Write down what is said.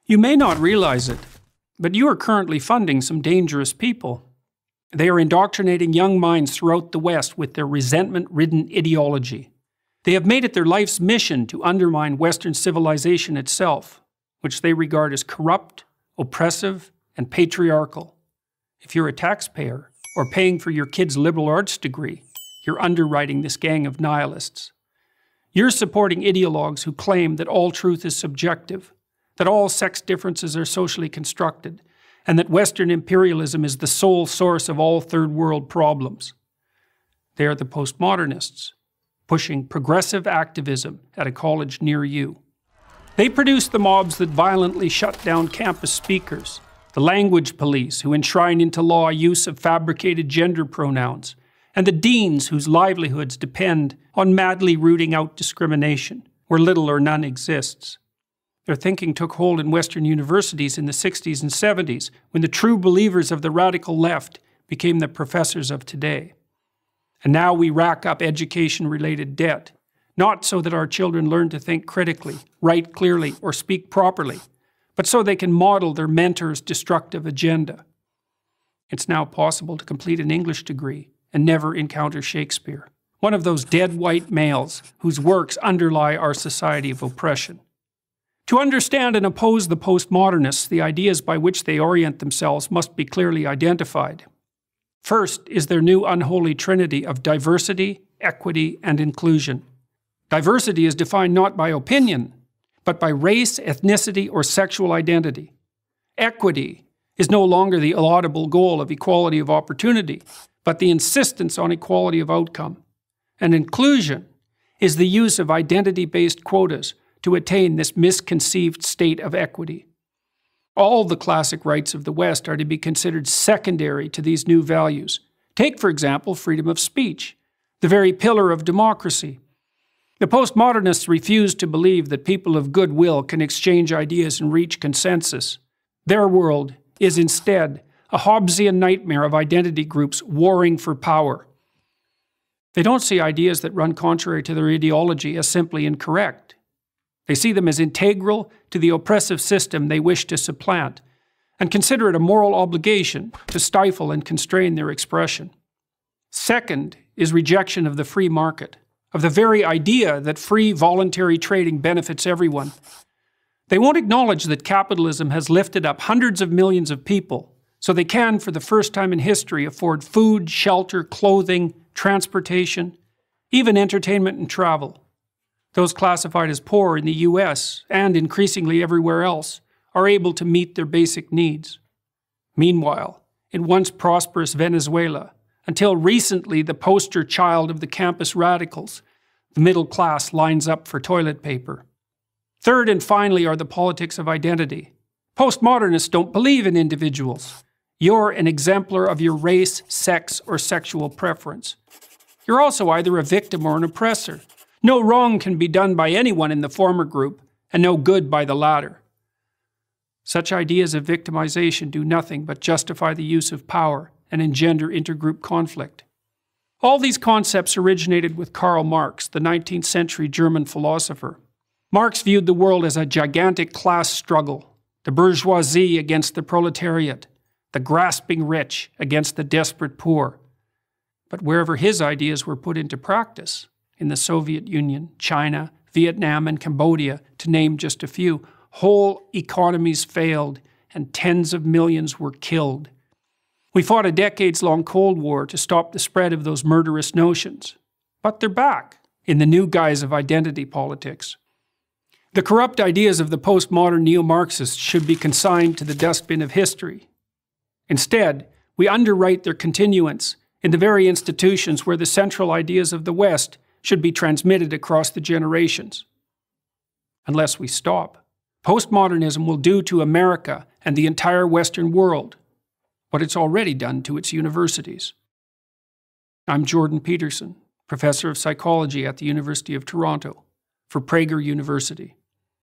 You may not realize it, but you are currently funding some dangerous people. They are indoctrinating young minds throughout the West with their resentment-ridden ideology. They have made it their life's mission to undermine Western civilization itself, which they regard as corrupt, oppressive, and patriarchal. If you're a taxpayer or paying for your kid's liberal arts degree, you're underwriting this gang of nihilists. You're supporting ideologues who claim that all truth is subjective, that all sex differences are socially constructed, and that Western imperialism is the sole source of all third world problems. They are the postmodernists, pushing progressive activism at a college near you. They produce the mobs that violently shut down campus speakers, the language police who enshrine into law use of fabricated gender pronouns, and the deans whose livelihoods depend on madly rooting out discrimination, where little or none exists. Their thinking took hold in Western universities in the 60s and 70s, when the true believers of the radical left became the professors of today. And now we rack up education-related debt, not so that our children learn to think critically, write clearly, or speak properly, but so they can model their mentor's destructive agenda. It's now possible to complete an English degree and never encounter Shakespeare, one of those dead white males whose works underlie our society of oppression. To understand and oppose the postmodernists, the ideas by which they orient themselves must be clearly identified. First is their new unholy trinity of diversity, equity, and inclusion. Diversity is defined not by opinion, but by race, ethnicity, or sexual identity. Equity is no longer the laudable goal of equality of opportunity, but the insistence on equality of outcome. And inclusion is the use of identity-based quotas to attain this misconceived state of equity. All the classic rights of the West are to be considered secondary to these new values. Take, for example, freedom of speech, the very pillar of democracy. The postmodernists refuse to believe that people of goodwill can exchange ideas and reach consensus. Their world is instead a Hobbesian nightmare of identity groups warring for power. They don't see ideas that run contrary to their ideology as simply incorrect. They see them as integral to the oppressive system they wish to supplant, and consider it a moral obligation to stifle and constrain their expression. Second is rejection of the free market, of the very idea that free voluntary trading benefits everyone. They won't acknowledge that capitalism has lifted up hundreds of millions of people, so they can, for the first time in history, afford food, shelter, clothing, transportation, even entertainment and travel. Those classified as poor in the US, and increasingly everywhere else, are able to meet their basic needs. Meanwhile, in once prosperous Venezuela, until recently the poster child of the campus radicals, the middle class lines up for toilet paper. Third and finally are the politics of identity. Postmodernists don't believe in individuals. You're an exemplar of your race, sex, or sexual preference. You're also either a victim or an oppressor. No wrong can be done by anyone in the former group, and no good by the latter. Such ideas of victimization do nothing but justify the use of power and engender intergroup conflict. All these concepts originated with Karl Marx, the 19th century German philosopher. Marx viewed the world as a gigantic class struggle, the bourgeoisie against the proletariat, the grasping rich against the desperate poor. But wherever his ideas were put into practice, in the Soviet Union, China, Vietnam, and Cambodia, to name just a few, whole economies failed and tens of millions were killed. We fought a decades-long Cold War to stop the spread of those murderous notions. But they're back, in the new guise of identity politics. The corrupt ideas of the postmodern neo-Marxists should be consigned to the dustbin of history. Instead, we underwrite their continuance in the very institutions where the central ideas of the West should be transmitted across the generations. Unless we stop, postmodernism will do to America and the entire Western world what it's already done to its universities. I'm Jordan Peterson, professor of psychology at the University of Toronto, for Prager University.